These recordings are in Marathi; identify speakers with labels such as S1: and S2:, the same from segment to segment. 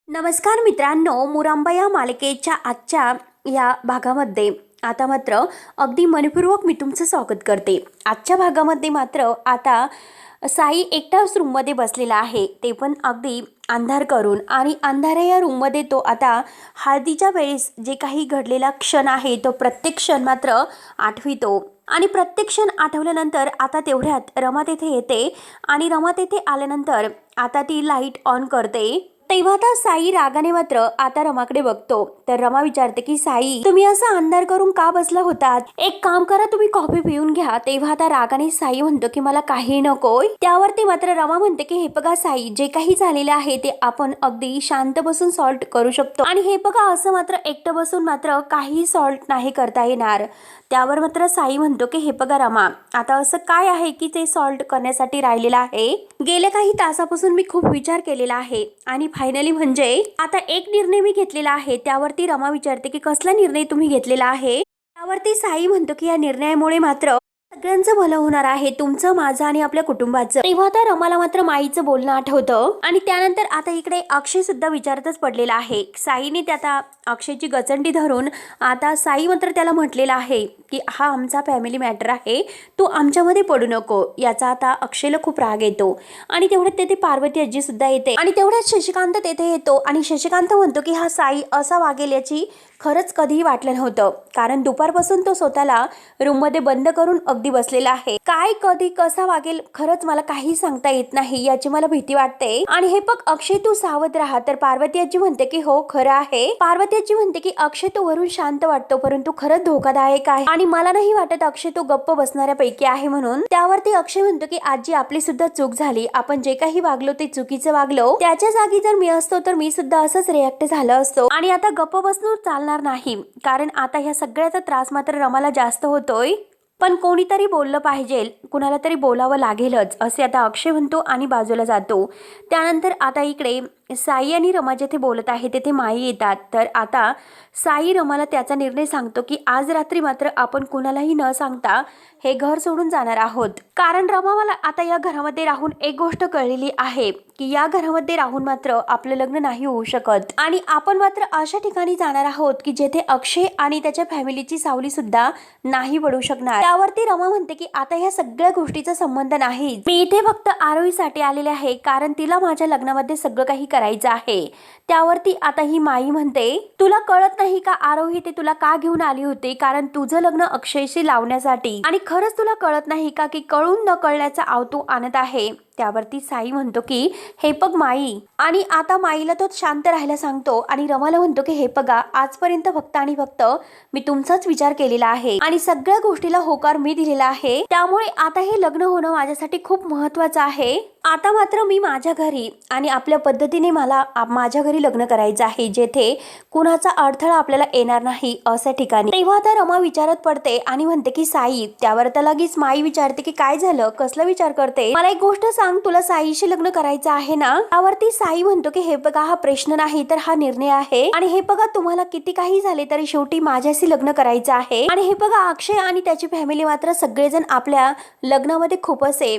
S1: नमस्कार मित्रांनो, मुरांबा या मालिकेच्या आजच्या या भागामध्ये आता मात्र अगदी मनपूर्वक मी तुमचं स्वागत करते। आजच्या भागामध्ये मात्र आता साई एकटाच रूममध्ये बसलेला आहे, ते पण अगदी अंधार करून। आणि अंधाऱ्या या रूममध्ये तो आता हळदीच्या वेळेस जे काही घडलेला क्षण आहे तो प्रत्येक क्षण मात्र आठवितो। आणि प्रत्येक क्षण आठवल्यानंतर आता तेवढ्यात रमा तेथे येते आणि रमा तेथे आल्यानंतर आता ती लाईट ऑन करते। तेव्हा आता साई रागाने मात्र आता रमाकडे बघतो, तर रमा विचारते की साई, तुम्ही असा अंधार करून का बसला होतात? एक काम करा, तुम्ही कॉफी पिऊन घ्या। तेव्हा आता रागाने साई म्हणतो की मला काही नकोय। त्यावरती मात्र रमा म्हणते की हे बघा साई, जे काही झालेले आहे ते आपण अगदी शांत बसून सॉल्ट करू शकतो, आणि हे बघा असं मात्र एकटं बसून मात्र काही सॉल्ट नाही करता येणार। त्यावर मात्र साई म्हणतो की हे बघा रमा, आता असं काय आहे की ते सॉल्ट करण्यासाठी राहिलेलं आहे? गेल्या काही तासापासून मी खूप विचार केलेला आहे आणि फायनली म्हणजे आता एक निर्णय मी घेतलेला आहे। त्यावरती रमा विचारते की कसला निर्णय तुम्ही घेतलेला आहे? त्यावरती साई म्हणतो की या निर्णयामुळे मात्र सगळ्यांचं भलं होणार आहे, तुमचं, माझं आणि आपल्या कुटुंबाचं। तेव्हा आता रमाला मात्र माईचं बोलणं आठवतं आणि त्यानंतर आता इकडे अक्षय सुद्धा विचारतच पडलेला आहे। साईने त्याता अक्षयची गचंडी धरून आता साई मात्र त्याला म्हटलेला आहे की हा आमचा फॅमिली मॅटर आहे, तू आमच्यामध्ये पडू नको। याचा आता अक्षयला खूप राग येतो आणि तेवढ्यात तेथे पार्वती आजी सुद्धा येते आणि तेवढ्यात शशिकांत तेथे येतो आणि शशिकांत म्हणतो की हा साई असा वागेल याची खरंच कधीही वाटलं नव्हतं, कारण दुपारपासून तो स्वतःला रूममध्ये बंद करून अगदी बसलेला आहे। काय कधी कसा वागेल खरंच मला काही सांगता येत नाही, याची मला भीती वाटते। आणि हे बघ अक्षय, तू सावध राहा। तर पार्वती आजी म्हणते की हो खरं आहे। पार्वती आजी म्हणते की अक्षय तो वरून शांत वाटतो, परंतु खरंच धोकादायक आहे आणि मला नाही वाटत अक्षय तो गप्प बसणाऱ्यापैकी आहे म्हणून। त्यावरती अक्षय म्हणतो की आजी, आपली सुद्धा चूक झाली, आपण जे काही वागलो ते चुकीचं वागलो। त्याच्या जागी जर मी असतो तर मी सुद्धा असंच रिॲक्ट झालं असतो आणि आता गप्प बसणं चालणार नाही, कारण आता ह्या सगळ्याचा त्रास मात्र रमाला जास्त होतोय। पण कोणीतरी बोललं पाहिजे, कुणाला तरी बोलावं लागेलच, असे आता अक्षय म्हणतो आणि बाजूला जातो। त्यानंतर आता इकडे साई आणि रमा जेथे बोलत आहे तेथे माई येतात। तर आता साई रमाला त्याचा निर्णय सांगतो की आज रात्री मात्र आपण कुणालाही न सांगता हे घर सोडून जाणार आहोत, कारण रमा मला आता या घरामध्ये राहून एक गोष्ट कळलेली आहे की या घरामध्ये राहून मात्र आपलं लग्न नाही होऊ शकत आणि आपण मात्र अशा ठिकाणी जाणार आहोत की जेथे अक्षय आणि त्याच्या फॅमिलीची सावली सुद्धा नाही पडू शकणार। त्यावरती रमा म्हणते की आता ह्या सगळ्या गोष्टीचा संबंध नाही, मी इथे फक्त आरोहीसाठी आलेले आहे, कारण तिला माझ्या लग्नामध्ये सगळं काही करायचं आहे। त्यावरती आता ही माई म्हणते, तुला कळत नाही का आरोही ते तुला का घेऊन आली होती? कारण तुझं लग्न अक्षयशी लावण्यासाठी। आणि खरंच तुला कळत नाही का की कळून न कळल्याचा आव तू आणत आहे? त्यावरती साई म्हणतो की हे बघ माई, आणि आता माईला तो शांत राहायला सांगतो आणि रमाला म्हणतो की हे बघा, आजपर्यंत फक्त आणि फक्त मी तुमचाच विचार केलेला आहे आणि सगळ्या गोष्टीला होकार मी दिलेला आहे, त्यामुळे आता हे लग्न होणं माझ्यासाठी खूप महत्त्वाचं आहे। आता मात्र मी माझ्या घरी आणि आपल्या पद्धतीने मला माझ्या घरी लग्न करायचं आहे, जेथे कुणाचा अडथळा आपल्याला येणार नाही अशा ठिकाणी। तेव्हा आता रमा विचारत पडते आणि म्हणते की साई। त्यावर आता लगेच माई विचारते की काय झालं, कसला विचार करते? मला एक गोष्ट सांग, तुला साईशी लग्न करायचं आहे ना? त्यावरती साई म्हणतो की हे बघा, हा प्रश्न नाही तर हा निर्णय आहे, आणि हे बघा तुम्हाला किती काही झाले तरी शेवटी माझ्याशी लग्न करायचं आहे। आणि हे बघा अक्षय आणि त्याची फॅमिली मात्र सगळेजण आपल्या लग्नामध्ये खूप असे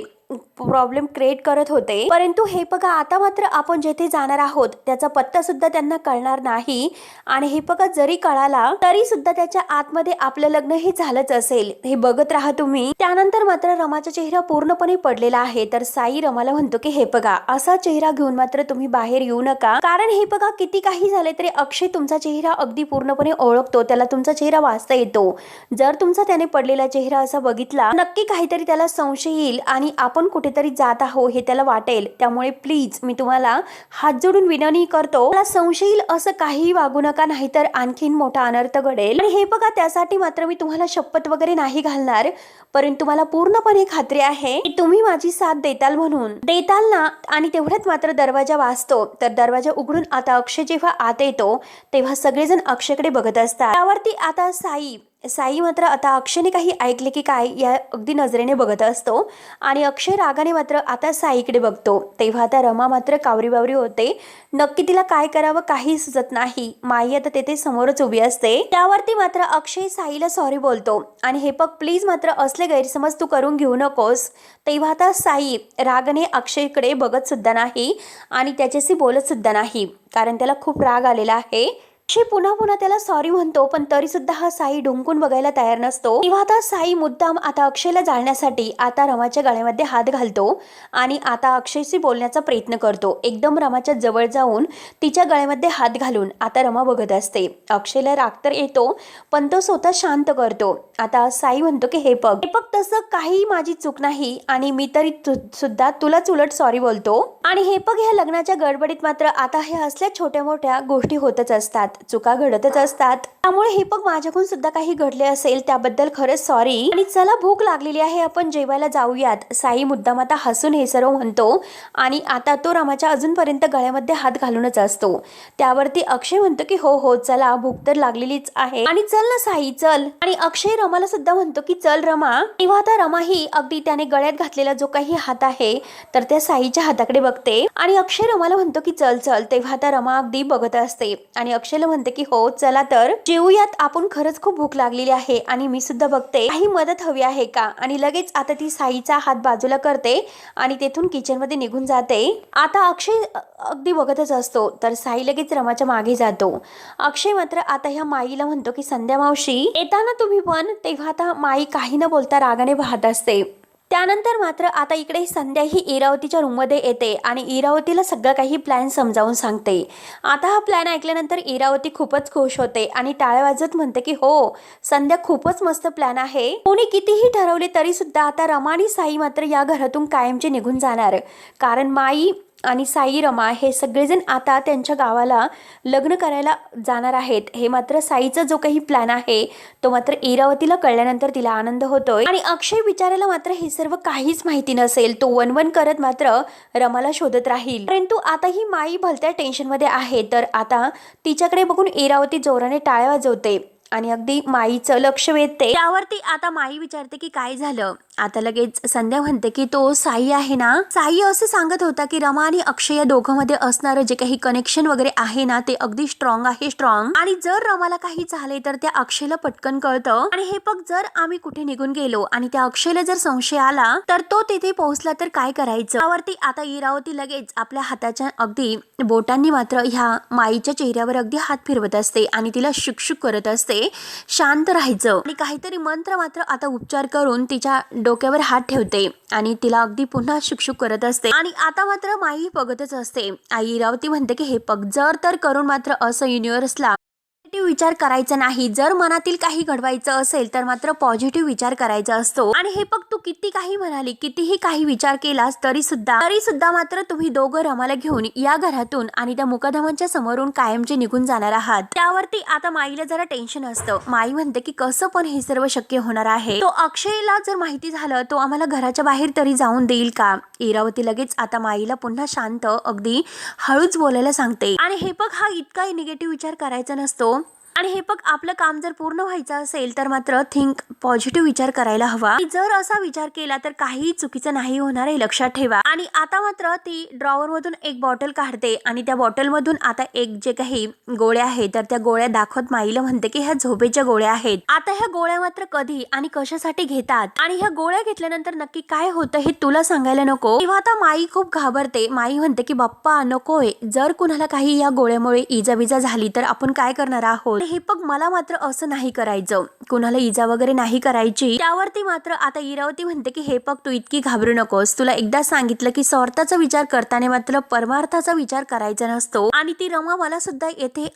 S1: प्रॉब्लेम क्रिएट करत होते, परंतु हे बघा आता मात्र आपण जेथे जाणार आहोत त्याचा पत्ता सुद्धा त्यांना कळणार नाही, आणि हे बघा जरी कळाला तरी सुद्धा त्याच्या आतमध्ये आपलं लग्न हे झालंच असेल, हे बघत राहा तुम्ही। त्यानंतर मात्र रमाचा चेहरा पूर्णपणे पडलेला आहे। तर साई रमाला म्हणतो की हे बघा, असा चेहरा घेऊन मात्र तुम्ही बाहेर येऊ नका, कारण हे बघा किती काही झाले तरी अक्षय तुमचा चेहरा अगदी पूर्णपणे ओळखतो, त्याला तुमचा चेहरा वाचता येतो। जर तुमचा त्याने पडलेला चेहरा असा बघितला, नक्की काहीतरी त्याला संशय येईल आणि आपण कुठेतरी जात आहो हे त्याला वाटेल, त्यामुळे प्लीज मी तुम्हाला हात जोडून विनंती करतो, मला संशय येईल असं काही वागू नका, नाहीतर आणखीन मोठा अनर्थ घडेल। आणि हे बघा त्यासाठी मात्र मी तुम्हाला शपथ वगैरे नाही घालणार, परंतु मला पूर्णपणे खात्री आहे की तुम्ही माझी साथ देताल म्हणून। देताल ना? आणि तेवढ्यात मात्र दरवाजा वाजतो, तर दरवाजा उघडून आता अक्षय जेव्हा आत येतो तेव्हा सगळेजण अक्षयकडे बघत असतात। त्यावरती आता साई साई मात्र आता अक्षयने काही ऐकले की काय या अगदी नजरेने बघत असतो आणि अक्षय रागाने मात्र आता साईकडे बघतो. तेव्हा आता रमा मात्र कावरीबावरी होते. नक्की तिला काय करावं काही सुचत नाही. माई आता तेथे समोरच उभी असते. त्यावरती मात्र अक्षय साईला सॉरी बोलतो आणि हे बघ प्लीज मात्र असले गैरसमज तू करून घेऊ नकोस. तेव्हा आता साई रागाने अक्षयकडे बघत सुद्धा नाही आणि त्याच्याशी बोलत सुद्धा नाही, कारण त्याला खूप राग आलेला आहे. अक्षय पुन्हा पुन्हा त्याला सॉरी म्हणतो, पण तरी सुद्धा हा साई डुंकून बघायला तयार नसतो. तेव्हा आता साई मुद्दाम आता अक्षयला जाळण्यासाठी आता रमाच्या गळ्यामध्ये हात घालतो आणि आता अक्षयशी बोलण्याचा प्रयत्न करतो. एकदम रमाच्या जवळ जाऊन तिच्या गळ्यामध्ये हात घालून आता रमा बघत असते. अक्षयला राग तर येतो, पण तो स्वतः शांत करतो. आता साई म्हणतो की हे बघ तसं काही माझी चूक नाही आणि मी तरी सुद्धा तुलाच उलट सॉरी बोलतो. आणि हे बघ ह्या लग्नाच्या गडबडीत मात्र आता हे असल्या छोट्या मोठ्या गोष्टी होतच असतात, चुका घडतच असतात. त्यामुळे हे बघ माझ्याकडून सुद्धा काही घडले असेल त्याबद्दल खरंच सॉरी. आणि चला भूक लागलेली आहे, आपण जेवायला जाऊयात. साई मुद्दाम आता हसून हे सर्व म्हणतो आणि आता तो रमाच्या अजूनपर्यंत गळ्यामध्ये हात घालूनच असतो. त्यावरती अक्षय म्हणतो की हो हो चला, भूक तर लागलेलीच आहे आणि चल ना साई चल. आणि अक्षय रमाला सुद्धा म्हणतो की चल रमा. तेव्हा आता रमा ही अगदी त्याने गळ्यात घातलेला जो काही हात आहे तर त्या साईच्या हाताकडे बघते आणि अक्षय रमाला म्हणतो की चल चल. तेव्हा आता रमा अगदी बघत असते आणि अक्षयला म्हणते की हो चला तर जेवूयात, आपण खरंच खूप भूक लागलेली आहे आणि मी सुद्धा बघते काही मदत हवी आहे का. आणि लगेच आता ती साईचा हात बाजूला करते आणि तेथून किचन मध्ये निघून जाते. आता अक्षय अगदी बघतच असतो तर साई लगेच रमाच्या मागे जातो. अक्षय मात्र आता ह्या माईला म्हणतो की संध्या मावशी येता ना तुम्ही पण. तेव्हा आता माई काही न बोलता रागाने पाहत असते. त्यानंतर मात्र आता इकडे संध्या ही इरावतीच्या रूममध्ये येते आणि इरावतीला सगळं काही प्लॅन समजावून सांगते. आता हा प्लॅन ऐकल्यानंतर इरावती खूपच खुश होते आणि टाळ्या वाजवत म्हणते की हो संध्या खूपच मस्त प्लॅन आहे. कोणी कितीही ठरवले तरी सुद्धा आता रमा आणि साई मात्र या घरातून कायमचे निघून जाणार, कारण माई आणि साई रमा हे सगळेजण आता त्यांच्या गावाला लग्न करायला जाणार आहेत. हे मात्र साईचा जो काही प्लॅन आहे तो मात्र इरावतीला कळल्यानंतर तिला आनंद होतोय आणि अक्षय बिचारायला मात्र हे सर्व काहीच माहिती नसेल. तो वनवन करत मात्र रमाला शोधत राहील. परंतु आता ही माई भलत्या टेन्शन मध्ये आहे तर आता तिच्याकडे बघून इरावती जोराने टाळ्या वाजवते आणि अगदी माईचं लक्ष वेधते. त्यावरती आता माई विचारते की काय झालं. आता लगेच संध्या म्हणते की तो साई आहे ना, साई असे सांगत होता की रमा आणि अक्षय या दोघांमध्ये असणारं जे काही कनेक्शन वगैरे आहे ना ते अगदी स्ट्रॉंग आहे स्ट्रॉंग. आणि जर रमाला काही झाले तर त्या अक्षयला पटकन कळतं. आणि हे बघ जर आम्ही कुठे निघून गेलो आणि त्या अक्षयला जर संशय आला तर तो तिथे पोहोचला तर काय करायचं. त्यावरती आता इरावती लगेच आपल्या हाताच्या अगदी बोटांनी मात्र ह्या माईच्या चेहऱ्यावर अगदी हात फिरवत असते आणि तिला शुकशुक करत असते शांत राहायचं. आणि काहीतरी मंत्र मात्र आता उच्चार करून तिच्या डोक्यावर हात ठेवते आणि तिला अगदी पुन्हा शुकशुक करत असते. आणि आता मात्र माई बघतच असते. आई इरावती म्हणते की हे पग जर तर करून मात्र असं युनिव्हर्सला विचार करायचा नाही. जर मनातील काही घडवायचं असेल तर मात्र पॉझिटिव्ह विचार करायचा असतो. आणि हे बघ तू किती काही म्हणाली, कितीही काही विचार केलास तरी सुद्धा मात्र तुम्ही दोघं रमाला घेऊन या घरातून आणि त्या मुकादमांच्या समोरून कायमचे निघून जाणार आहात. त्यावरती आता माईला जरा टेन्शन असतं. माई म्हणते की कसं पण हे सर्व शक्य होणार आहे. तो अक्षयला जर माहिती झालं तो आम्हाला घराच्या बाहेर तरी जाऊन देईल का. इरावती लगेच आता माईला पुन्हा शांत अगदी हळूच बोलायला सांगते. आणि हे बघ हा इतका निगेटिव्ह विचार करायचा नसतो. आणि हे बघ आपलं काम जर पूर्ण व्हायचं असेल तर मात्र थिंक पॉझिटिव्ह विचार करायला हवा. जर असा विचार केला तर काही चुकीचं नाही होणार हे लक्षात ठेवा. आणि आता मात्र ती ड्रॉवर मधून एक बॉटल काढते आणि त्या बॉटल मधून आता एक जे काही गोळ्या आहेत तर त्या गोळ्या दाखवत माईला म्हणते की ह्या झोपेच्या गोळ्या आहेत. आता ह्या गोळ्या मात्र कधी आणि कशासाठी घेतात आणि ह्या गोळ्या घेतल्यानंतर नक्की काय होतं हे तुला सांगायला नको. तेव्हा आता माई खूप घाबरते. माई म्हणते की बाप्पा नकोय, जर कुणाला काही या गोळ्यामुळे इजा झाली तर आपण काय करणार आहोत. हे बघ मला मात्र असं नाही करायचं, कुणाला इजा वगैरे नाही करायची. त्यावरती मात्र आता इरावती म्हणते की हे बघ तू इतकी घाबरू नकोस. तुला एकदा सांगितलं की स्वार्थाचा विचार करताना मात्र परमार्थाचा विचार करायचा नसतो. आणि ती रमा मला सुद्धा येथे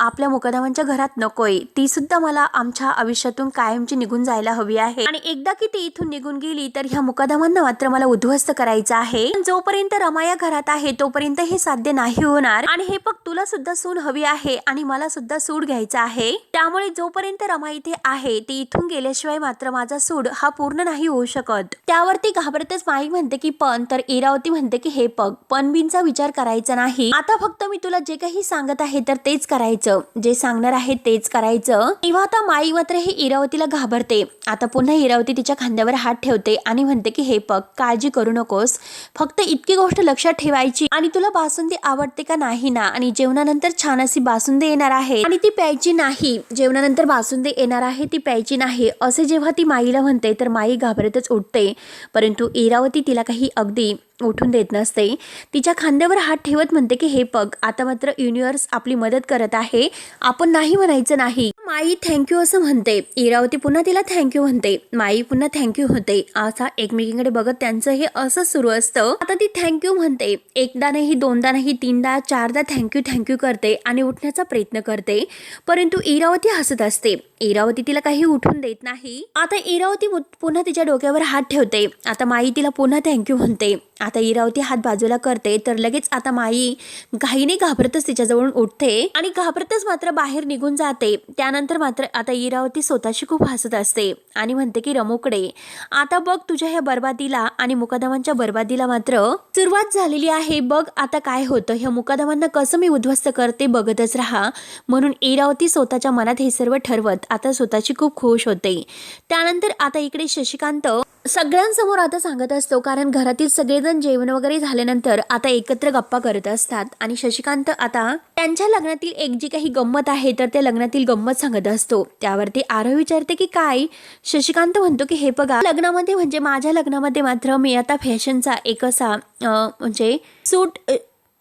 S1: आपल्या मुकादमांच्या घरात नकोय. ती सुद्धा मला आमच्या आयुष्यातून कायमची निघून जायला हवी आहे. आणि एकदा की ती इथून निघून गेली तर ह्या मुकादमांना मात्र मला उद्ध्वस्त करायचं आहे. जोपर्यंत रमा या घरात आहे तोपर्यंत हे साध्य नाही होणार. आणि हे बघ तुला सुद्धा सून हवी आहे आणि मला सुद्धा सूड घ्यायचा करायचा आहे, त्यामुळे जोपर्यंत रमा इथे आहे ती इथून गेल्याशिवाय मात्र माझा सूड हा पूर्ण नाही होऊ शकत. त्यावरती घाबरतच माई म्हणते की पण, तर इरावती म्हणते की हे बघ, पणबिनचा विचार करायचा नाही, आता फक्त मी तुला जे काही सांगत आहे तर तेच करायचं, जे सांगणार आहे तेच करायचं. तेव्हा आता माई मात्र हे इरावतीला घाबरते. आता पुन्हा इरावती तिच्या खांद्यावर हात ठेवते आणि म्हणते की हे बघ, काळजी करू नकोस, फक्त इतकी गोष्ट लक्षात ठेवायची, आणि तुला बासुंदी आवडते का नाही ना, आणि जेवणानंतर छान अशी बासुंदी येणार आहे आणि ती प्यायची नाही, जेवणानंतर बासुंदी येणार आहे ती प्यायची नाही, असे जेव्हा ती माईला म्हणते तर माई घाबरतच उठते. परंतु इरावती तिला काही अगदी उठून देत नसते. तिच्या खांद्यावर हात ठेवत म्हणते की हे बघ, आता मात्र युनिव्हर्स आपली मदत करत आहे, आपण नाही म्हणायचं नाही. माई थँक्यू असं म्हणते. इरावती पुन्हा तिला थँक्यू म्हणते. माई पुन्हा थँक्यू होते. असा एकमेकींकडे बघत त्यांचं हे असं सुरू असतं. आता ती थँक्यू म्हणते. एकदा नाही, दोनदा नाही, तीनदा चारदा थँक्यू थँक्यू करते आणि उठण्याचा प्रयत्न करते. परंतु इरावती हसत असते. इरावती तिला काही उठून देत नाही. आता इरावती पुन्हा तिच्या डोक्यावर हात ठेवते. आता माई तिला पुन्हा थँक्यू म्हणते. आता इरावती हात बाजूला करते तर लगेच आता माई घाईने घाबरतच तिच्याजवळून उठते आणि घाबरतच मात्र बाहेर निघून जाते. त्यानंतर मात्र आता इरावती स्वतःशी खूप हसत असते आणि म्हणते की रमुकडे, आता बघ तुझ्या ह्या बर्बादीला आणि मुकादमांच्या बर्बादीला मात्र सुरुवात झालेली आहे. बघ आता काय होतं, ह्या मुकादमांना कसं मी उद्ध्वस्त करते, बघतच राहा. म्हणून इरावती स्वतःच्या मनात हे सर्व ठरवत आता स्वतःची खूप खुश होते. त्यानंतर आता इकडे शशिकांत सगळ्यांसमोर आता सांगत असतो, कारण घरातील सगळेजण जेवण वगैरे झाल्यानंतर आता एकत्र गप्पा करत असतात आणि शशिकांत आता त्यांच्या लग्नातील एक जी काही गंमत आहे तर त्या लग्नातील गंमत सांगत असतो. त्यावरती आरव विचारते की काय. शशिकांत म्हणतो की हे बघा, लग्नामध्ये म्हणजे माझ्या लग्नामध्ये मात्र मी आता फॅशनचा एक असा म्हणजे सूट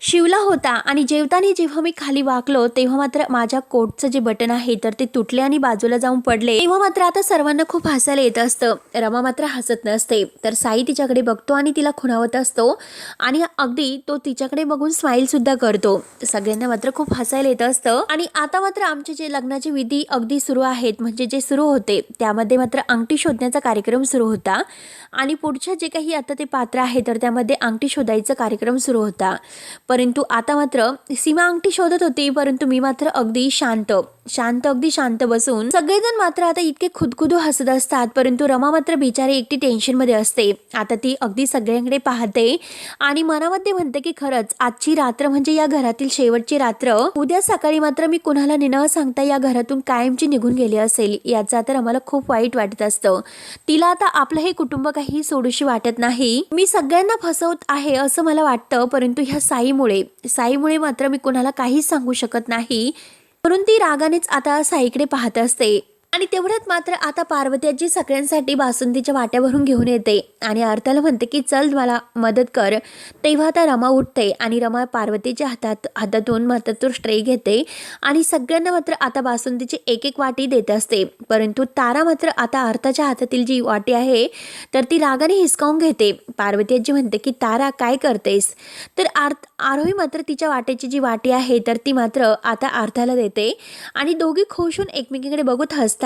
S1: शिवला होता आणि जेवताना जेव्हा मी खाली वाकलो तेव्हा मात्र माझ्या कोटचं जे बटन आहे तर ते तुटले आणि बाजूला जाऊन पडले. तेव्हा मात्र आता सर्वांना खूप हसायला येत असतं. रमा मात्र हसत नसते. तर साई तिच्याकडे बघतो आणि तिला खुणावत असतो आणि अगदी तो तिच्याकडे बघून स्माइल सुद्धा करतो. सगळ्यांना मात्र खूप हसायला येत असतं. आणि आता मात्र आमचे जे लग्नाचे विधी अगदी सुरू आहेत, म्हणजे जे सुरू होते त्यामध्ये मात्र अंगठी शोधण्याचा कार्यक्रम सुरू होता आणि पुढच्या जे काही आता ते पात्र आहे तर त्यामध्ये अंगठी शोधायचा कार्यक्रम सुरू होता. परंतु आता मात्र सीमा अंगठी शोधत होती, परंतु मी मात्र अगदी अगदी शांत बसून सगळेजण मात्र आता इतके खुदखुदू हसत असतात. परंतु रमा मात्र बिचारी एकटी टेन्शन मध्ये असते. आता ती अगदी सगळ्यांकडे पाहते आणि मनामध्ये म्हणते की खरंच आजची रात्र म्हणजे या घरातील शेवटची रात्र, उद्या सकाळी मात्र मी कुणाला न सांगता या घरातून कायमची निघून गेली असेल याचा तर आम्हाला खूप वाईट वाटत असतं. तिला आता आपलं हे कुटुंब काही सोडूशी वाटत नाही. मी सगळ्यांना फसवत आहे असं मला वाटतं, परंतु ह्या साईमुळे मात्र मी कुणाला काहीच सांगू शकत नाही. म्हणून ती रागानेच आता साईकडे पाहत असते. आणि तेवढ्यात मात्र आता पार्वती आजी सगळ्यांसाठी बासुंदीच्या वाट्या भरून घेऊन येते आणि अर्थाला म्हणते की चल मला मदत कर. तेव्हा आता रमा उठते आणि रमा पार्वतीच्या हातातून मात्र तो ट्रे घेते आणि सगळ्यांना मात्र आता बासुंदीची एक एक वाटी देत असते. परंतु तारा मात्र आता अर्थाच्या हातातील जी वाटी आहे तर ती रागाने हिसकावून घेते. पार्वती आजी म्हणते की तारा काय करतेस. तर आरोही मात्र तिच्या वाट्याची जी वाटी आहे तर ती मात्र आता अर्थाला देते आणि दोघी खुश होऊन एकमेकींकडे बघत हसतात.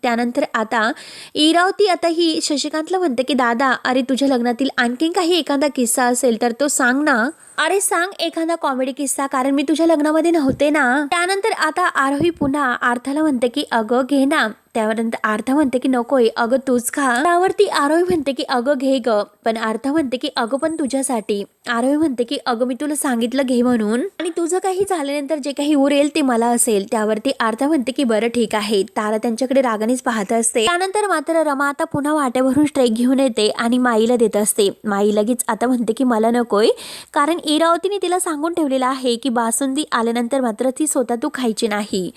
S1: त्यानंतर आता इरावती आता ही शशिकांतला म्हणते की दादा, अरे तुझ्या लग्नातील आणखीन काही एखादा किस्सा असेल तर तो सांग ना. अरे सांग एखादा कॉमेडी किस्सा, कारण मी तुझ्या लग्नामध्ये नव्हते ना. त्यानंतर आता आरोही पुन्हा अर्थाला म्हणते की अगं घे ना. त्यानंतर अर्था म्हणते की नकोय, अगं तूच खा. त्यावरती आरोही म्हणते की अगं घे ग. पण अर्था म्हणते की अगं पण तुझ्यासाठी. आरोही म्हणते की अगं मी तुला सांगितलं घे म्हणून, आणि तुझं काही झाल्यानंतर जे काही उरेल ते मला असेल. त्यावरती अर्था म्हणते की बरं ठीक आहे. तारा त्यांच्याकडे रागानेच पाहत असते. त्यानंतर मात्र रमा आता पुन्हा वाट्यावरून स्ट्रेक घेऊन येते आणि माईला देत असते. माई लगेच आता म्हणते की मला नकोय, कारण इरावतीने तिला सांगून ठेवलेलं आहे की बासुंदी आल्यानंतर मात्र ती स्वतः तू खायची नाही.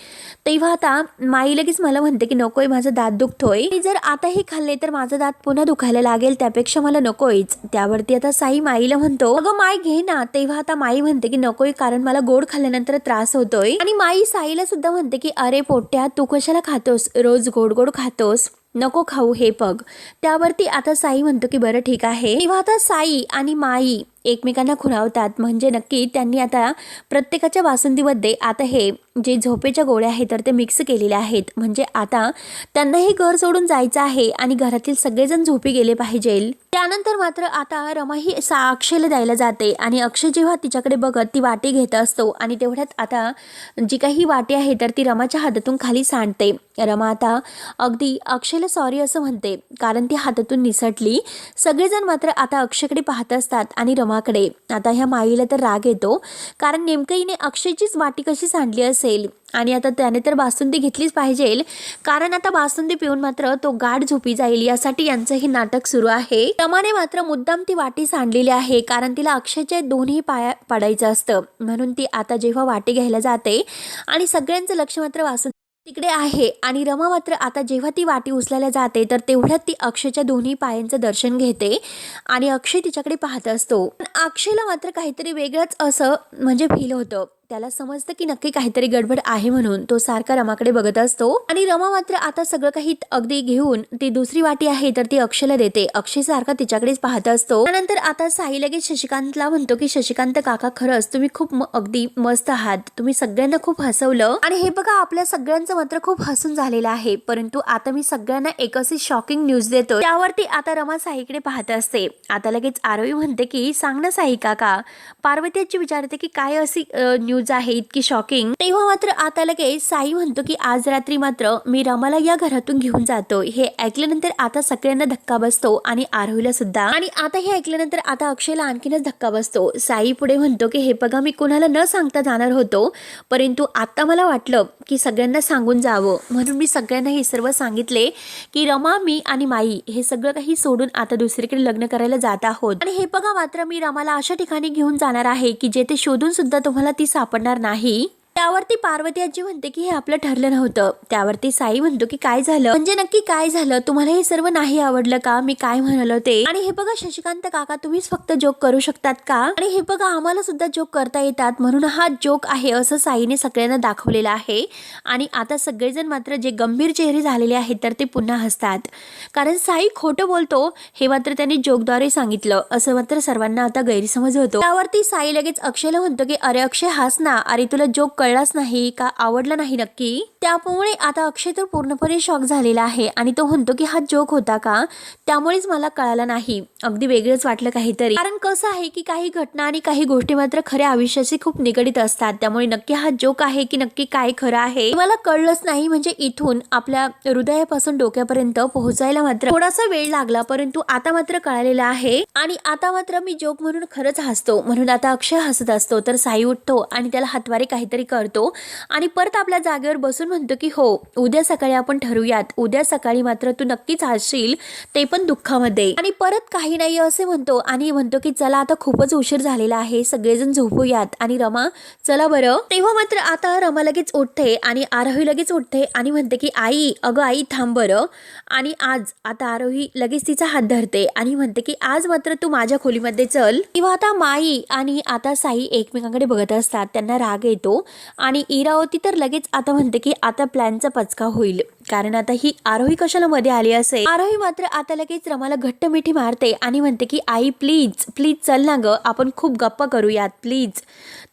S1: तेव्हा आता माई लगेच मला म्हणते की नकोय, माझा दात दुखतोय, मी जर आता हे खाल्ले तर माझा दात पुन्हा दुखायला लागेल, त्यापेक्षा मला नकोयच. त्यावरती आता साई माईला म्हणतो अगं माई घे ना. तेव्हा आता माई म्हणते की नकोय, कारण मला गोड खाल्ल्यानंतर त्रास होतोय. आणि माई साईला सुद्धा म्हणते की अरे पोट्या, तू कशाला खातोस, रोज गोड गोड खातोस, नको खाऊ हे बघ. त्यावरती आता साई म्हणतो की बरं ठीक आहे. तेव्हा आता साई आणि माई एकमेकांना खुणावतात, म्हणजे नक्की त्यांनी आता प्रत्येकाच्या बासुंदीमध्ये आता हे जे झोपेच्या गोळ्या आहेत तर ते मिक्स केलेल्या आहेत. म्हणजे आता त्यांना हे घर सोडून जायचं आहे आणि घरातील सगळेजण झोपी गेले पाहिजे. त्यानंतर मात्र आता रमा ही अक्षयला द्यायला जाते आणि अक्षय जेव्हा तिच्याकडे बघत ती वाटी घेत असतो आणि तेवढ्यात आता जी काही वाटी आहे तर ती रमाच्या हातातून खाली सांडते. रमा आता अगदी अक्षयला सॉरी असं म्हणते कारण ती हातातून निसटली. सगळेजण मात्र आता अक्षयकडे पाहत असतात आणि रमाकडे. आता ह्या माईला तर राग येतो कारण नेमकं हिने अक्षयचीच वाटी कशी सांडली असेल आणि आता त्याने तर बासुंदी घेतलीच पाहिजे कारण आता बासुंदी पिऊन मात्र तो गाढ झोपी जाईल यासाठी यांचं हे नाटक सुरू आहे. रमाने मात्र मुद्दाम ती वाटी सांडलेली आहे कारण तिला अक्षयच्या दोन्ही पाया पडायचं असतं. म्हणून ती आता जेव्हा वाटी घ्यायला जाते आणि सगळ्यांचं लक्ष मात्र बासुंदी तिकडे आहे आणि रमा मात्र आता जेव्हा ती वाटी उचलायला जाते तर तेवढ्यात ती अक्षयच्या दोन्ही पायांचं दर्शन घेते आणि अक्षय तिच्याकडे पाहत असतो. अक्षयला मात्र काहीतरी वेगळंच असं म्हणजे फील होतं. त्याला समजतं की नक्की काहीतरी गडबड आहे म्हणून तो सारखा रमाकडे बघत असतो आणि रमा मात्र आता सगळं काही अगदी घेऊन ती दुसरी वाटी आहे तर ती अक्षयला देते. अक्षय सारखा तिच्याकडेच पाहत असतो. त्यानंतर आता साई लगेच शशिकांतला म्हणतो की शशिकांत काका खरंच तुम्ही खूप अगदी मस्त आहात. तुम्ही सगळ्यांना खूप हसवलं आणि हे बघा आपल्या सगळ्यांचं मात्र खूप हसून झालेलं आहे. परंतु आता मी सगळ्यांना एक अशी शॉकिंग न्यूज देतो. त्यावरती आता रमा साईकडे पाहत असते. आता लगेच आरोही म्हणते की सांग ना साई काका. पार्वतीची विचारते की काय अशी न्यूज आहे इतकी शॉकिंग. तेव्हा मात्र आता लगेच साई म्हणतो की आज रात्री मात्र मी रमाला या घरातून घेऊन जातो. हे ऐकल्यानंतर आता सगळ्यांना धक्का बसतो आणि आरोहीला सुद्धा. आणि आता हे ऐकल्यानंतर आता अक्षयला आणखीनच धक्का बसतो. साई पुढे म्हणतो की हे बघा मी कोणाला न सांगता जाणार होतो परंतु आता मला वाटलं की सगळ्यांना सांगून जावं म्हणून मी सगळ्यांना हे सर्व सांगितले की रमा मी आणि माई हे सगळं काही सोडून आता दुसरीकडे लग्न करायला जात आहोत. आणि हे बघा मात्र मी रमाला अशा ठिकाणी घेऊन जाणार आहे की जेथे शोधून सुद्धा तुम्हाला ती सापडणार नाही. त्यावरती पार्वती आजी म्हणते की हे आपलं ठरलं नव्हतं. त्यावरती साई म्हणतो की काय झालं म्हणजे नक्की काय झालं. तुम्हाला हे सर्व नाही आवडलं का मी काय म्हणालो ते. आणि हे बघा शशिकांत काका तुम्हीच फक्त जोक करू शकतात का आणि हे बघा आम्हाला सुद्धा जोक करता येतात म्हणून हा जोक आहे असं साईने सगळ्यांना दाखवलेलं आहे. आणि आता सगळेजण मात्र जे गंभीर चेहरे झालेले आहेत तर ते पुन्हा हसतात कारण साई खोटं बोलतो हे मात्र त्यांनी जोकद्वारे सांगितलं असं मात्र सर्वांना आता गैरसमज होतो. त्यावरती साई लगेच अक्षयला म्हणतो की अरे अक्षय हास ना. अरे तुला जोक कळलाच नाही का आवडलं नाही नक्की. त्यामुळे आता अक्षय तर पूर्णपणे शॉक झालेला आहे आणि तो म्हणतो की हा जोक होता का त्यामुळेच मला कळाला नाही. अगदी वेगळंच वाटलं काहीतरी कारण कसं आहे की काही घटना आणि काही गोष्टी मात्र खऱ्या आयुष्याशी खूप निगडीत असतात. त्यामुळे नक्की हा जोक आहे की नक्की काय खरं आहे मला कळलंच नाही. म्हणजे इथून आपल्या हृदयापासून डोक्यापर्यंत पोहोचायला मात्र थोडासा वेळ लागला परंतु आता मात्र कळालेला आहे. आणि आता मात्र मी जोक म्हणून खरंच हसतो म्हणून आता अक्षय हसत असतो तर साई उठतो आणि त्याला हातवारे काहीतरी करतो आणि परत आपल्या जागेवर बसून म्हणतो की हो उद्या सकाळी आपण ठरवूयात. उद्या सकाळी मात्र तू नक्कीच हसशील ते पण दुःखामध्ये. आणि परत काही नाही असे म्हणतो आणि म्हणतो की चला आता खूपच उशीर झालेला आहे सगळेजण झोपूयात. आणि रमा चला बरं. तेव्हा मात्र आता रमा लगेच उठते आणि आरोही लगेच उठते आणि म्हणते की आई अगं आई थांब बरं. आणि आज आता आरोही लगेच तिचा हात धरते आणि म्हणते की आज मात्र तू माझ्या खोलीमध्ये चल. तेव्हा आता माई आणि आता साई एकमेकांकडे बघत असतात. त्यांना राग येतो आणि इरावती तर लगेच आता म्हणते की आता प्लॅनचा पचका होईल कारण आता ही आरोही कशाला मध्ये आली असे. आरोही मात्र आता लगेच रमाला घट्ट मिठी मारते आणि म्हणते की आई प्लीज प्लीज चल ना ग आपण खूप गप्पा करूयात प्लीज.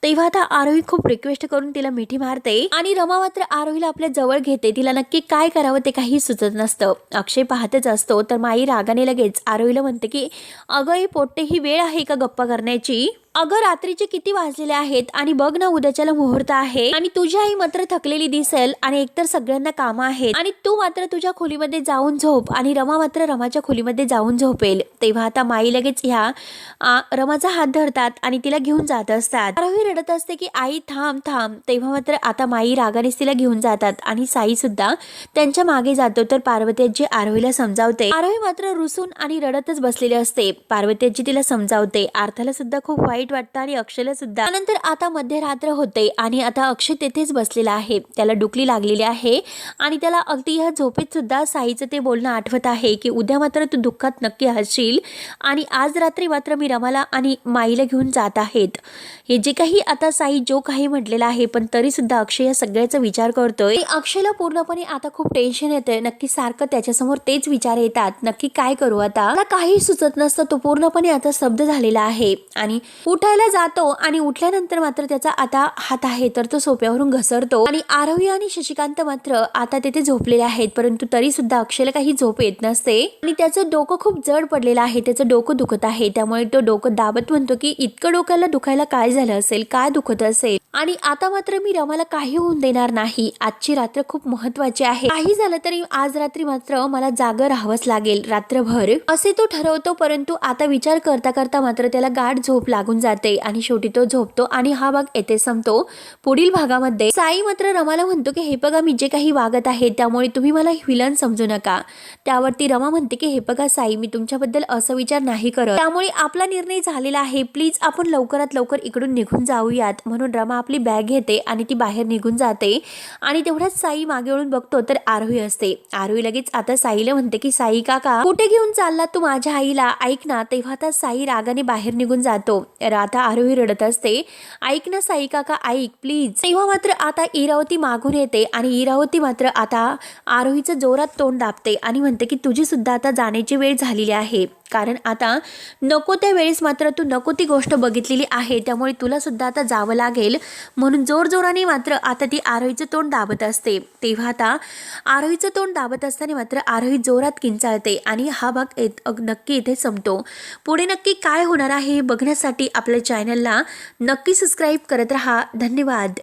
S1: तेव्हा आता आरोही खूप रिक्वेस्ट करून तिला मिठी मारते आणि रमा मात्र आरोहीला आपल्या जवळ घेते. तिला नक्की काय करावं ते काही सुचत नसतं. अक्षय पाहतच असतो तर माई रागाने लगेच आरोहीला म्हणते की अगं ही पोट्टे ही वेळ आहे का गप्पा करण्याची. अगं रात्रीचे किती वाजलेले आहेत आणि बघ ना उद्याच्याला मुहूर्त आहे आणि तुझी आई मात्र थकलेली दिसेल आणि एकतर सगळ्यांना कामं आहेत आणि तू मात्र तुझ्या खोलीमध्ये जाऊन झोप आणि रमा मात्र रमाच्या खोलीमध्ये जाऊन झोपेल. तेव्हा आता माई लगेच ह्या रमाचा हात धरतात आणि तिला घेऊन जात असतात. आरोही रडत असते की आई थांब थांब. तेव्हा मात्र आता माई रागानेच तिला घेऊन जातात आणि साई सुद्धा त्यांच्या मागे जातो तर पार्वतीजी आरोहीला समजावते. आरोही मात्र रुसून आणि रडतच बसलेली असते. पार्वतीजी तिला समजावते. अर्थाला सुद्धा खूप वाईट वाटतं आणि अक्षयला सुद्धा. त्यानंतर आता मध्यरात्र होते आणि आता अक्षय तेथेच बसलेला आहे. त्याला डुकली लागलेली आहे आणि त्याला अगदी ह्या झोपेत सुद्धा साईचं ते बोलणं आठवत आहे की उद्या मात्र तू दुःखात नक्की हसशील आणि आज रात्री मात्र मी रमाला आणि माईला घेऊन जात आहेत. हे जे काही आता साई जो काही म्हटलेलं आहे पण तरी सुद्धा अक्षय या सगळ्याचा विचार करतोय. अक्षयला पूर्णपणे आता खूप टेन्शन येतंय. नक्की सारखं त्याच्यासमोर तेच विचार येतात. नक्की काय करू आता काही सुचत नसतं. तो पूर्णपणे आता स्तब्ध झालेला आहे आणि उठायला जातो आणि उठल्यानंतर मात्र त्याचा आता हात आहे तर तो सोफ्यावरून घसरतो आणि आरोही आणि शशिकांत मात्र आता तिथे झोपलेले आहेत, परंतु तरी सुद्धा अक्षयला काही झोप येत नसते आणि त्याचं डोकं खूप जड पडलेलं आहे, त्याचं डोकं दुखत आहे. त्यामुळे तो डोकं दाबत म्हणतो की इतकं डोक्याला दुखायला काय झालं असेल, काय दुखत असेल आणि आता मात्र मी रमाला काही होऊन देणार नाही. आजची रात्र खूप महत्वाची आहे, काही झालं तरी आज रात्री मात्र मला जागं राहावंच लागेल रात्रभर असे तो ठरवतो. परंतु आता विचार करता करता मात्र त्याला गाढ झोप लागून जाते आणि शेवटी तो झोपतो आणि हा भाग येथे संपतो. पुढील भागामध्ये साई मात्र रमाला म्हणतो की हे बघा मी जे काही वागत आहे त्यामुळे तुम्ही मला विलन समजू नका. त्यावरती रमा म्हणते की हे बघा साई मी तुमच्याबद्दल असं विचार नाही करत, त्यामुळे आपला निर्णय झालेला आहे, प्लीज आपण लवकरात लवकर इकडून निघून जाऊयात. म्हणून रमा आपली बॅग घेते आणि ती बाहेर निघून जाते आणि तेवढ्याच साई मागे वळून बघतो तर आरोही असते. आरोही लगेच आता साईला म्हणते की साई काका कुठे घेऊन चालला तू माझ्या आईला, ऐक ना. तेव्हा आता साई रागाने बाहेर निघून जातो. आता आरोही रडत असते, ऐक ना साई काका ऐक प्लीज. तेव्हा मात्र आता इरावती मागून येते आणि इरावती मात्र आता आरोहीचं जोरात तोंड दाबते आणि म्हणते की तुझी सुद्धा आता जाण्याची वेळ झालेली आहे, कारण आता नको त्या वेळेस मात्र तू नको ती गोष्ट बघितलेली आहे, त्यामुळे तुला सुद्धा आता जावं लागेल. म्हणून जोरजोराने मात्र आता ती आरोहीचं तोंड दाबत असते. तेव्हा आता आरोहीचं तोंड दाबत असताना मात्र आरोही जोरात किंचाळते आणि हा भाग नक्की इथे संपतो. पुढे नक्की काय होणार आहे हे बघण्यासाठी आपल्या चॅनलला नक्की सबस्क्राईब करत राहा. धन्यवाद.